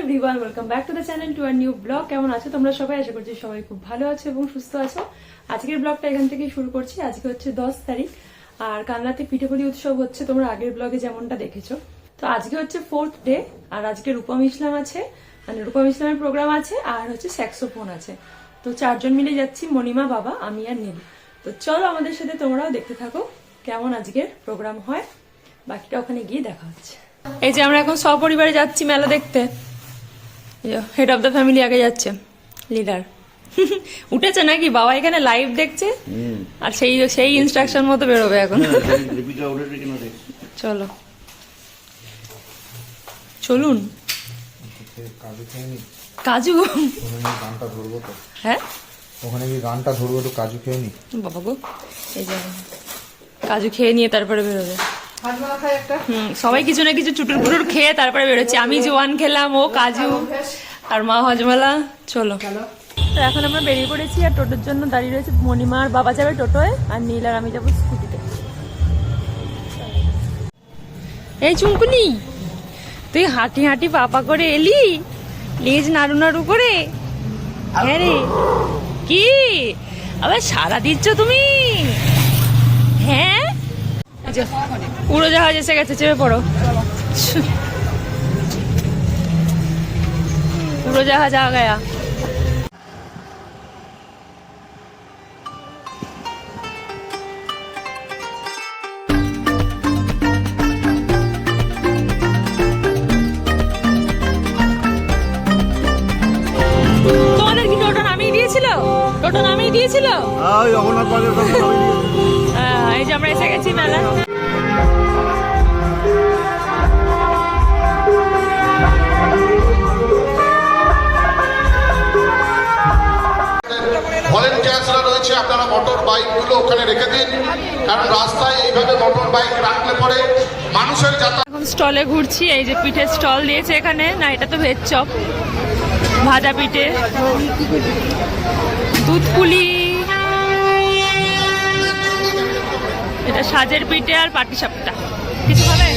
Everyone, welcome back to the channel to our new blog. কেমন আছো তোমরা সবাই? আশা করছি সবাই খুব ভালো আছো এবং সুস্থ আছো। আজকের ব্লগটা এখান থেকে শুরু করছি। আজকে হচ্ছে 10 তারিখ আর কানলাতে পিঠেপুলি উৎসব হচ্ছে, তোমরা আগের ব্লগে যেমনটা দেখেছো। তো আজকে হচ্ছে 4th ডে আর আজকে রূপম ইসলাম আছে, মানে রূপম ইসলামের প্রোগ্রাম আছে আর হচ্ছে স্যাক্সোফোন আছে। তো 4 জন মিলে যাচ্ছি, মণিমা, বাবা, আমি আর নীল। তো চলো আমাদের সাথে তোমরাও দেখতে থাকো কেমন আজকের প্রোগ্রাম হয়, বাকিটা ওখানে গিয়ে দেখা হচ্ছে। এই যে আমরা এখন সপরিবারে যাচ্ছি মেলা দেখতে। হেড অফ দ্য ফ্যামিলি আগে যাচ্ছে, লিডার উঠেছে নাকি বাবা এখানে লাইভ দেখছে আর সেই ইনস্ট্রাকশন মতো বেরোবে এখন। চলো চলুন। কাজু গানটা ধরবো তো, হ্যাঁ ওখানে কি গানটা ধরবো তো, কাজু খেয়ে নি বাবা গো। এই যে কাজু খেয়ে নিয়ে তারপরে বেরোবে। সবাই কিছু না কিছু চুটুর পুটুর খেয়ে তারপরে বেরোচ্ছে। আমি জোয়ান খেলাম, ও কাজু আর মা হজমালা। চলো তো এখন আমরা বেরিয়ে পড়েছি আর টোটোর জন্য দাঁড়িয়ে রয়েছে। মণিমা আর বাবা যাবে টোটোয় আর নীল আর আমি যাবো স্কুটিতে। এই চুমকুনি, তুই হাঁটি হাঁটি পাপা করে এলি, লেজ নাড়ু নাড়ু করে। হ্যাঁ রে, কি আবার সারা দিচ্ছ তুমি? হ্যাঁ, উড়োজাহাজ এসে গেছে, চেপে পড়ো। উড়োজাহাজ আ গয়া। তোমাদের কি টোটো নামিয়ে দিয়েছিল? টোটো নামিয়ে দিয়েছিল। এই যে আমরা এসে গেছি মেলা। ভলেন্টিয়ার্সরা রয়েছে, আপনারা মোটর বাইকগুলো ওখানে রেখে দিন, কারণ রাস্তায় এইভাবে মোটর বাইক রাখলে পরে মানুষের যাতায়াত। এখন স্টলে ঘুরছি। এই যে পিঠের স্টল দিয়েছে এখানে। না, এটা তো ভেজ চপ, ভাজা পিঠে, দুধ পুলি, এটা সাজের পিঠে আর পাটি সাপটা। কিছু হবে?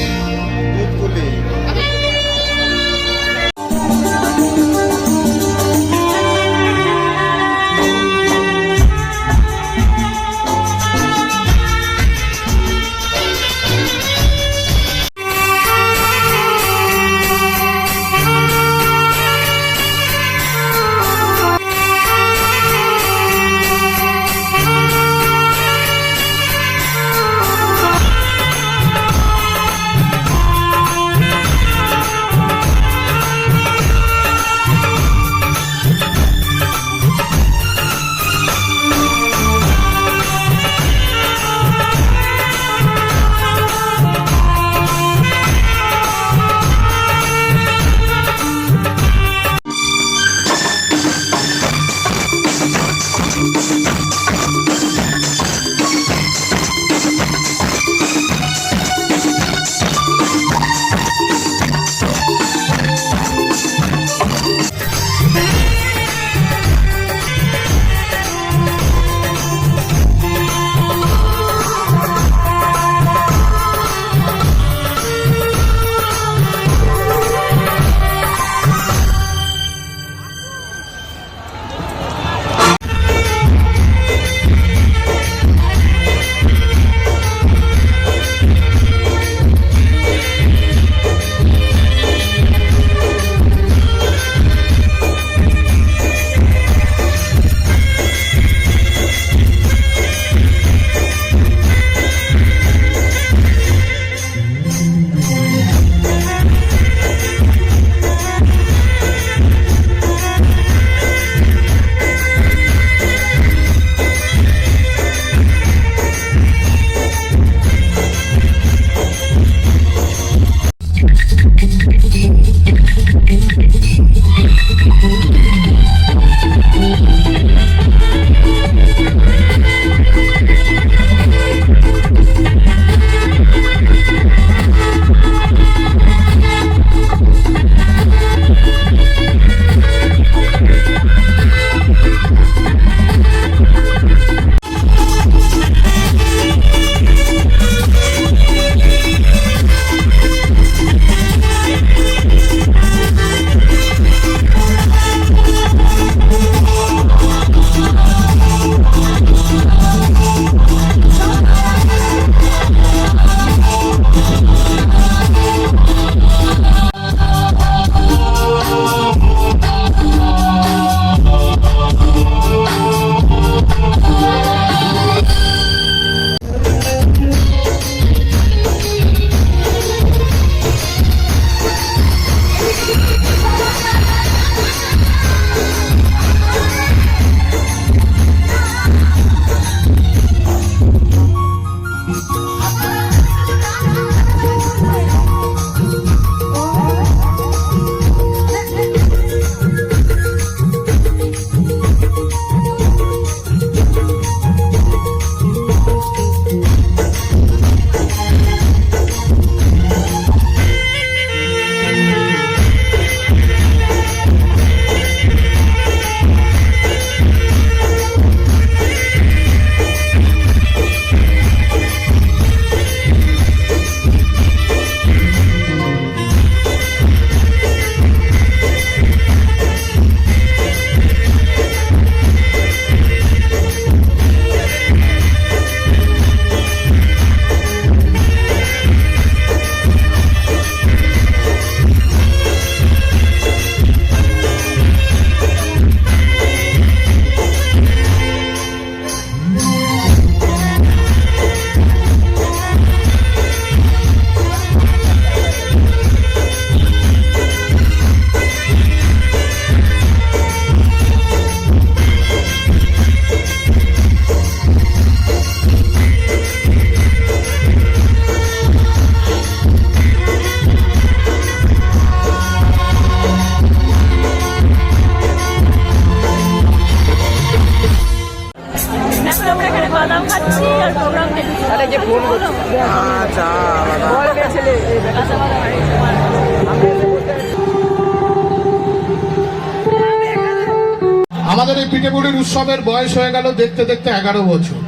আমাদের এই পিঠেপুলির উৎসবের বয়স হয়ে গেল দেখতে দেখতে 11 বছর।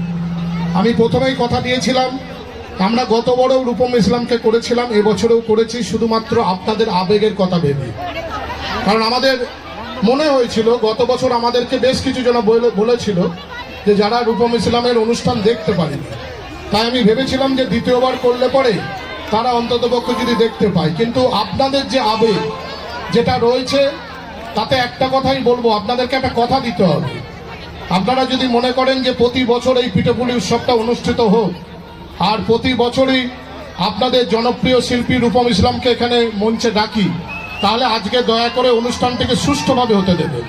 আমি প্রথমেই কথা দিয়েছিলাম, আমরা গত বড় রূপম ইসলামকে করেছিলাম, এবছরেও করেছি শুধুমাত্র আপনাদের আবেগের কথা ভেবে। কারণ আমাদের মনে হয়েছিল গত বছর আমাদেরকে বেশ কিছু জন বলেছিল যে যারা রূপম ইসলামের অনুষ্ঠান দেখতে পারেনি, তাই আমি ভেবেছিলাম যে দ্বিতীয়বার করলে পরে তারা অন্ততপক্ষে যদি দেখতে পায়। কিন্তু আপনাদের যে আবেগ যেটা রয়েছে তাতে একটা কথাই বলবো, আপনাদেরকে একটা কথা দিতে হবে। আপনারা যদি মনে করেন যে প্রতি বছর এই পিঠেপুলি উৎসবটা অনুষ্ঠিত হোক আর প্রতি বছরই আপনাদের জনপ্রিয় শিল্পী রূপম ইসলামকে এখানে মঞ্চে ডাকি, তাহলে আজকে দয়া করে অনুষ্ঠানটিকে সুষ্ঠুভাবে হতে দেবেন।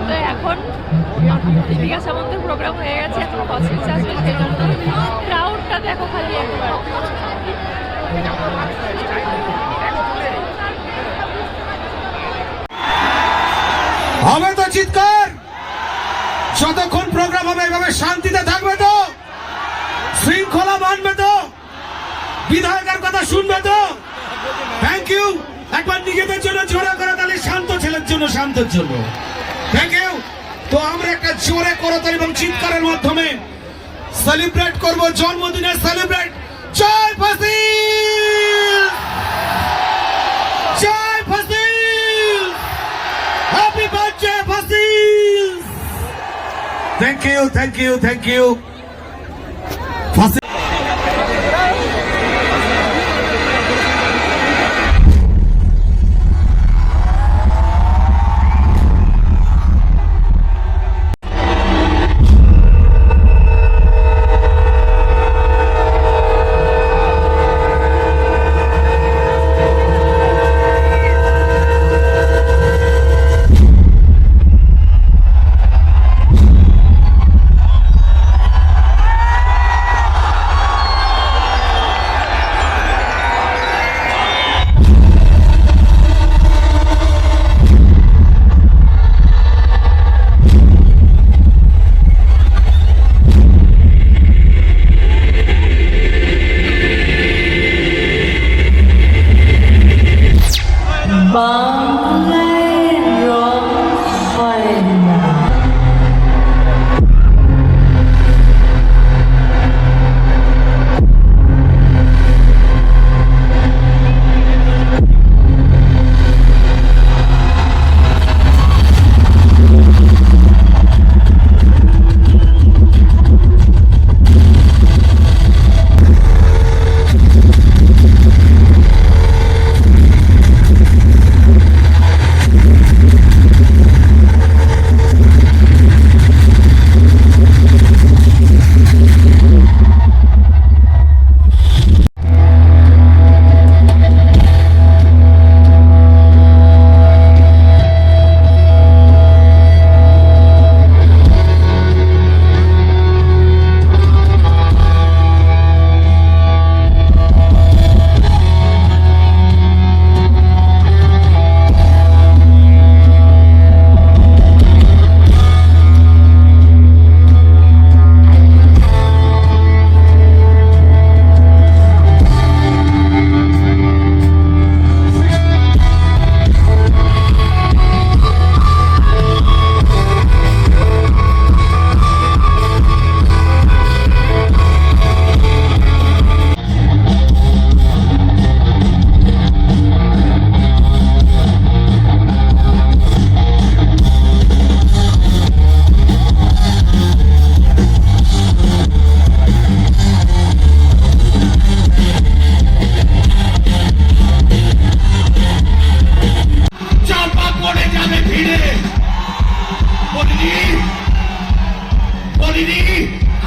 তো এখন দীপিকা সামন্তের প্রোগ্রাম হয়ে গেছে, এখন কসমিক আসবে, সেই জন্য ক্রাউডটা দেখো খালি একবার। হবে তো চিৎকার, যতক্ষণ প্রোগ্রাম হবে এভাবে শান্তিতে থাকবে তো, শৃঙ্খলা মানবে তো, বিধায়কের কথা শুনবে তো। Thank you. একবার নিজেদের জন্য জোরে করে তাহলে শান্ত ছেলের জন্য, শান্তের জন্য থ্যাংক ইউ। তো আমরা একটা জোরে করতালি এবং চিৎকারের মাধ্যমে সেলিব্রেট করব জন্মদিনের সেলিব্রেট। জয় ফাসিল, জয় Fasil, happy birthday Fasil. Thank you, thank you, thank you.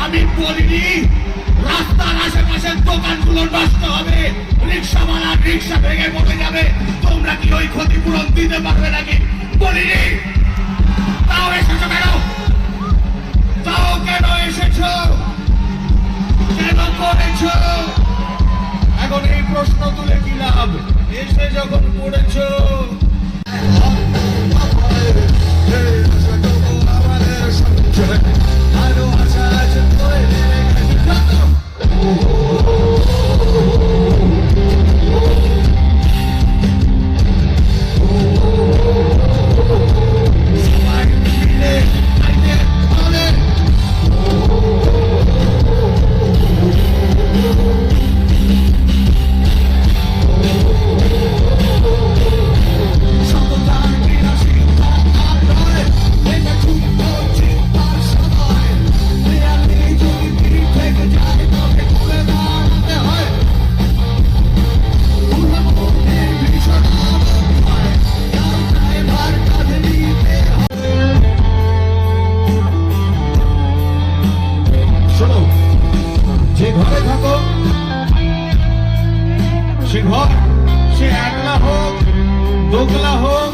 আমি বলিনি রাস্তার আশেপাশের দোকানগুলো নষ্ট হবে, রিক্সাওয়ালা রিক্সা ভেঙে পড়ে যাবে, তোমরা কি ওই ক্ষতিপূরণ দিতে পারবে নাকি? বলিনি, তাও এসেছো কেন? ভাব এসে যখন পড়েছো আরো আশা আছে যে ঘরে থাকো সে ঘর সে একলা হোক দোকলা হোক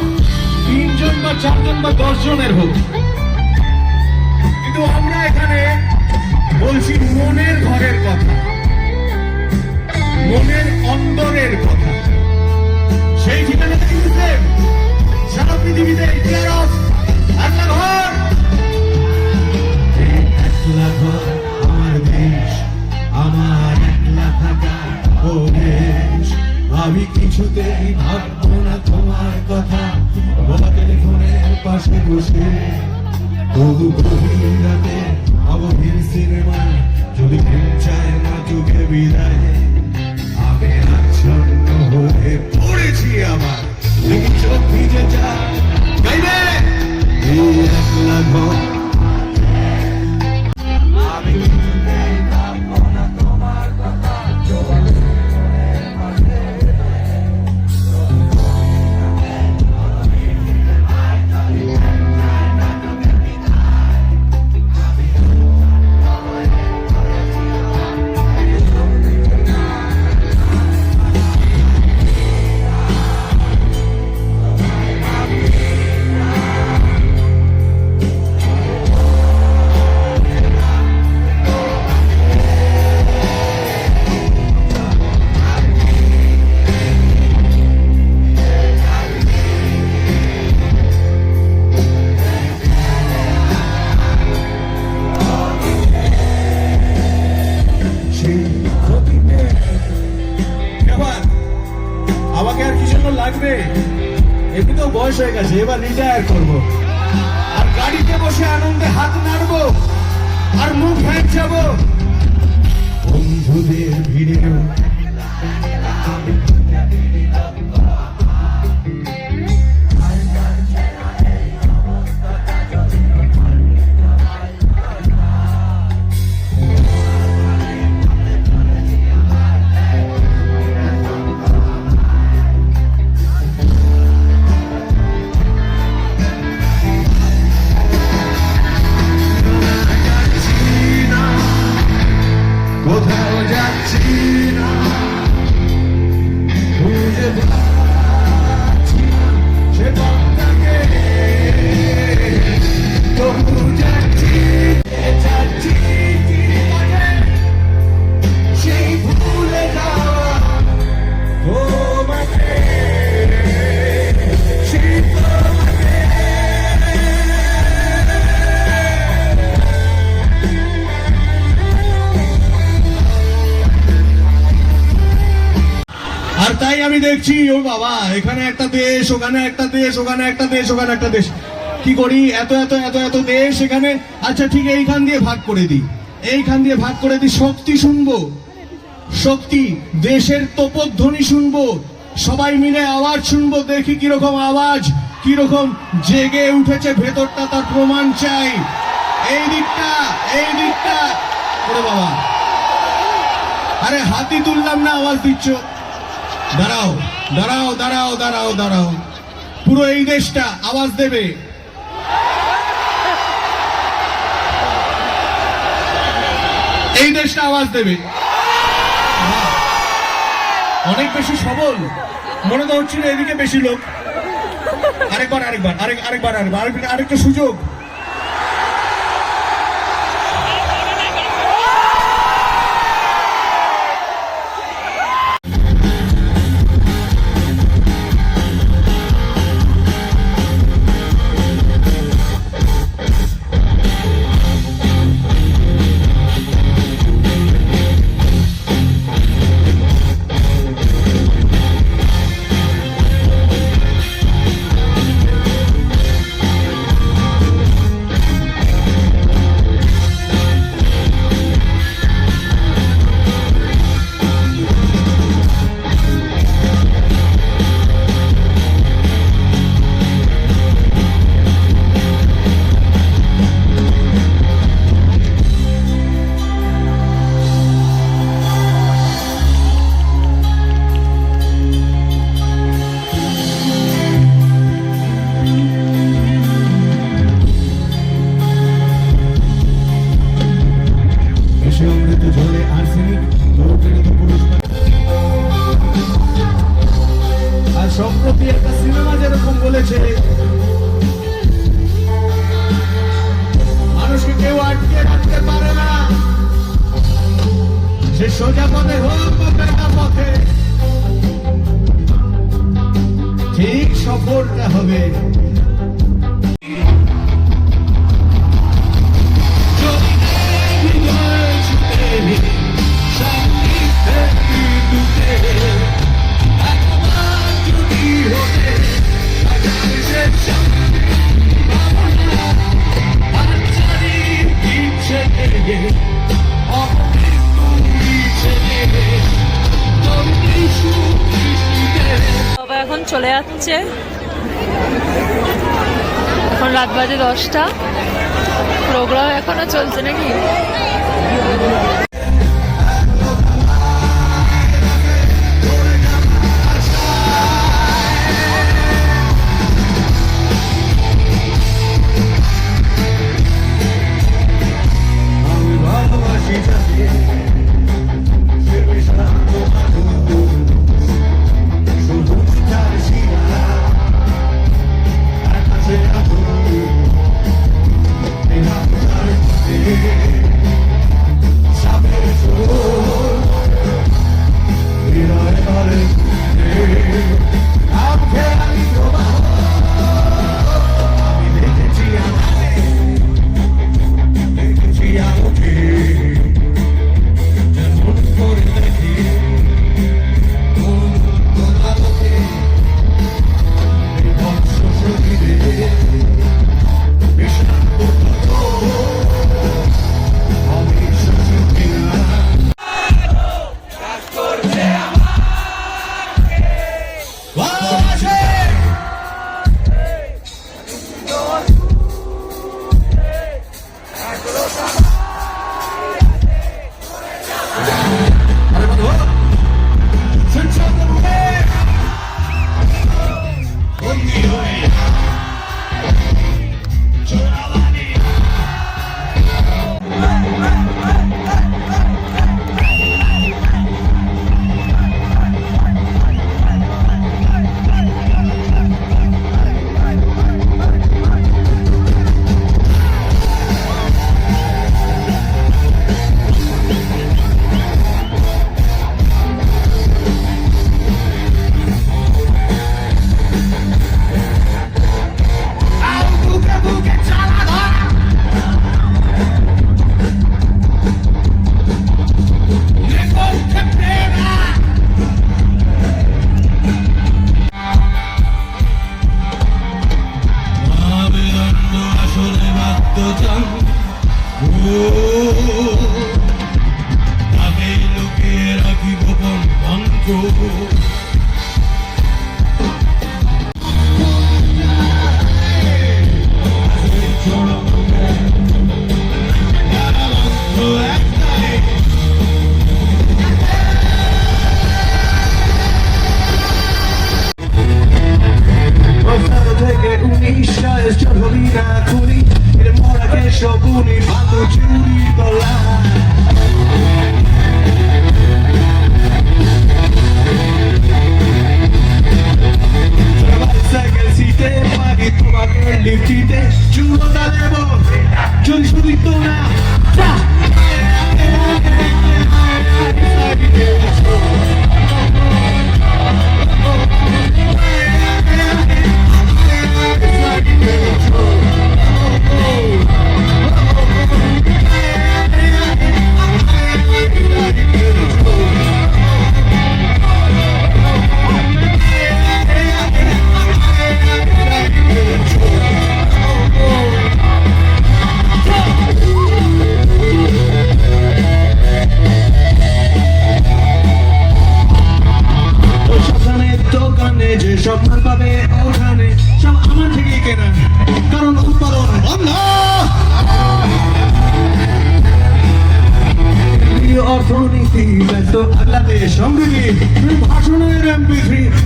3 জন বা 4 জন বা 10 জনের হোক, কিন্তু আমরা এখানে বলছি মনের ঘরের কথা, মনের অন্তরের কথা। সেই ঠিকানাটা কিন্তু সেম সারা পৃথিবীতে। একলা ঘর, একলা ঘর আমার দেশ, আমার একলা থাকা ও দেশ। আমি কিছুতেই ভাববো না তোমার কথা, বলা টেলিফোনের পাশে বসে। তবু গভীর রাতে অগভীর সিনেমা, যদি ঘুম চায় না চোখে বিদায়, আমি আচ্ছন্ন হয়ে পড়েছি আমার, দেখি চোখ ভিজে যায়। গাইবে এই একলা ঘর, আমাকে আর কি জন্য লাগবে? এমনিতেও বয়স হয়ে গেছে, এবার রিটায়ার করব, আর গাড়িতে বসে আনন্দে হাত নাড়বো আর মুখ ভেঙে যাব। বন্ধুদের ভিড়ে কোথাও যাচ্ছি না, খুঁজে পাচ্ছি সে পথটাকে, তবু যাচ্ছি যাচ্ছি সেই ভুলে যাওয়া তোমাকে, সেই তোমাকে। আর তাই আমি দেখছি, ও বাবা, এখানে একটা দেশ, ওখানে একটা দেশ, ওখানে একটা দেশ, ওখানে একটা দেশ। কি করি, এত এত এত এত দেশ এখানে। আচ্ছা ঠিক এইখান দিয়ে ভাগ করে দিই, এইখান দিয়ে ভাগ করে দিই। শক্তি শুনবো, শক্তি, দেশের তোপধ্বনি শুনবো, সবাই মিলে আওয়াজ শুনবো, দেখি কিরকম আওয়াজ, কিরকম জেগে উঠেছে ভেতরটা, তার প্রমাণ চাই। এই দিকটা, এই দিকটা। ওরে বাবা, আরে হাতি তুললাম না, আওয়াজ দিচ্ছ। দাঁড়াও দাঁড়াও দাঁড়াও দাঁড়াও দাঁড়াও, পুরো এই দেশটা আওয়াজ দেবে। এই দেশটা আওয়াজ দেবে। অনেক বেশি সবল মনে তো হচ্ছিল, এদিকে বেশি লোক। আরেকবার আরেকবার আরেকবার আরেকবার আরেকটা সুযোগ। সোজা পথে হোক বেটা পথে, ঠিক সফলটা হবে। বাবা এখন চলে যাচ্ছে, এখন রাত বাজে 10টা, প্রোগ্রাম এখনো চলছে নাকি?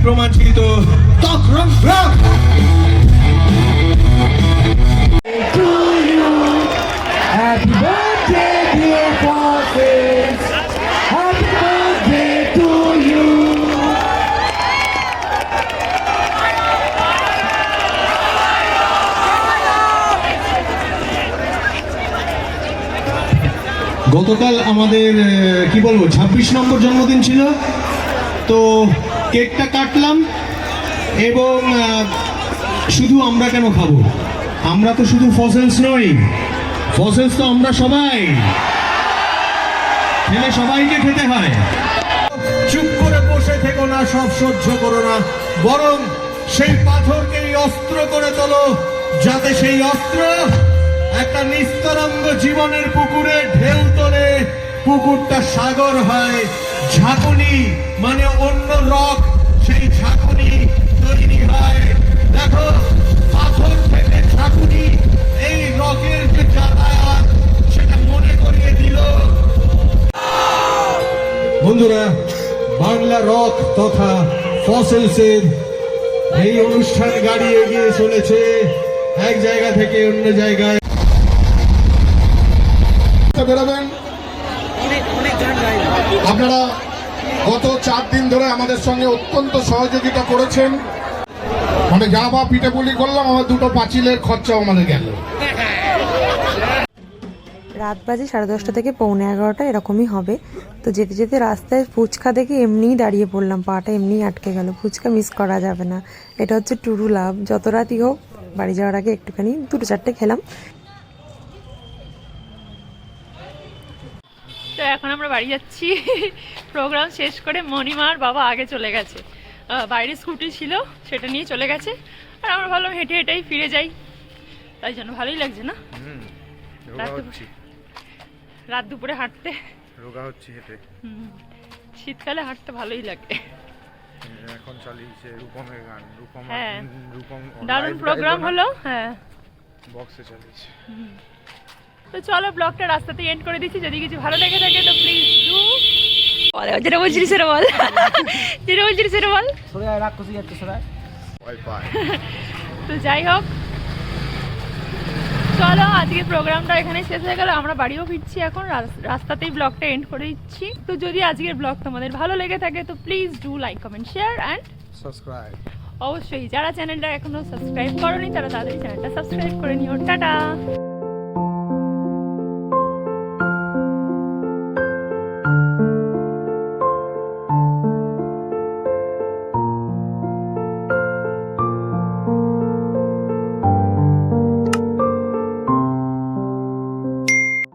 প্রমাণিত তখন Happy birthday, dear Francis. Happy birthday to you. গতকাল আমাদের কি বলবো 26 নম্বর জন্মদিন ছিল, তো কেকটা কাটলাম এবং শুধু আমরা কেন খাবো, আমরা তো শুধু ফসেলস নই, ফসেলস তো আমরা সবাই, খেলে সবাইকে খেতে হয়। চুপ করে বসে থেকো না, সব সহ্য করো না, বরং সেই পাথরকেই অস্ত্র করে তোলো, যাতে সেই অস্ত্র একটা নিস্তরঙ্গ জীবনের পুকুরে ঢেউ তোলে, পুকুরটা সাগর হয়, ঝাঁকুনি মানে অন্য রক, সেই ঝাঁকুনি তৈরি হয়। দেখো পাথর থেকে ঝাঁকুনি, এই রকের যে যাতায়াত সেটা মনে করিয়ে দিল। বন্ধুরা, বাংলা রক তথা ফসেলসের এই অনুষ্ঠান গাড়ি এগিয়ে চলেছে এক জায়গা থেকে অন্য জায়গায়। বেরোবেন আপনারা গত 4 দিন ধরে আমাদের সঙ্গে অত্যন্ত সহযোগিতা করেছেন, মানে যা বা পিঠেপুলি করলাম, আমার 2টো পাঁচিলের খরচাও আমাদের গেল। রাত বাজে 10:30 থেকে 11:45 এরকমই হবে। তো যেতে যেতে রাস্তায় ফুচকা দেখে এমনিই দাঁড়িয়ে পড়লাম, পাটা এমনিই আটকে গেল। ফুচকা মিস করা যাবে না, এটা হচ্ছে টুরু লাভ। যত রাতই হোক বাড়ি যাওয়ার আগে একটুখানি 2-4টে খেলাম। তো এখন আমরা বাড়ি যাচ্ছি। প্রোগ্রাম শেষ করে মণিমার বাবা আগে চলে গেছে, বাইরে স্কুটি ছিল সেটা নিয়ে চলে গেছে, আর আমরা ভাবলাম হেঁটে হেঁটেই ফিরে যাই, তাই জন্য ভালোই লাগছে না রাত দুপুরে হাঁটতে, রোগা হচ্ছে হেঁটে। শীতকালে হাঁটতে ভালোই লাগে। এখন চালিয়েছে রূপমের গান, রূপম হ্যাঁ, রূপম দারুণ প্রোগ্রাম হলো। হ্যাঁ, বক্সে চালিয়েছে। তো চলো ব্লগটা রাস্তাতে এন্ড করে দিচ্ছি। যদি কিছু ভালো লেগে থাকে তো প্লিজ ডু যেটা বলছিস সেটা বল, যেটা বলছিস সেটা বল। তো যাই হোক, চলো আজকে প্রোগ্রামটা এখানে শেষ হয়ে গেল, আমরা বাড়িও ফিরছি এখন, রাস্তাতেই ব্লগটা এন্ড করে দিচ্ছি। তো যদি আজকের ব্লগ তোমাদের ভালো লেগে থাকে তো please do like, comment, share and subscribe. অবশ্যই যারা চ্যানেলটা এখনো সাবস্ক্রাইব করোনি তারা তাদের চ্যানেলটা সাবস্ক্রাইব করে নিও। টাটা।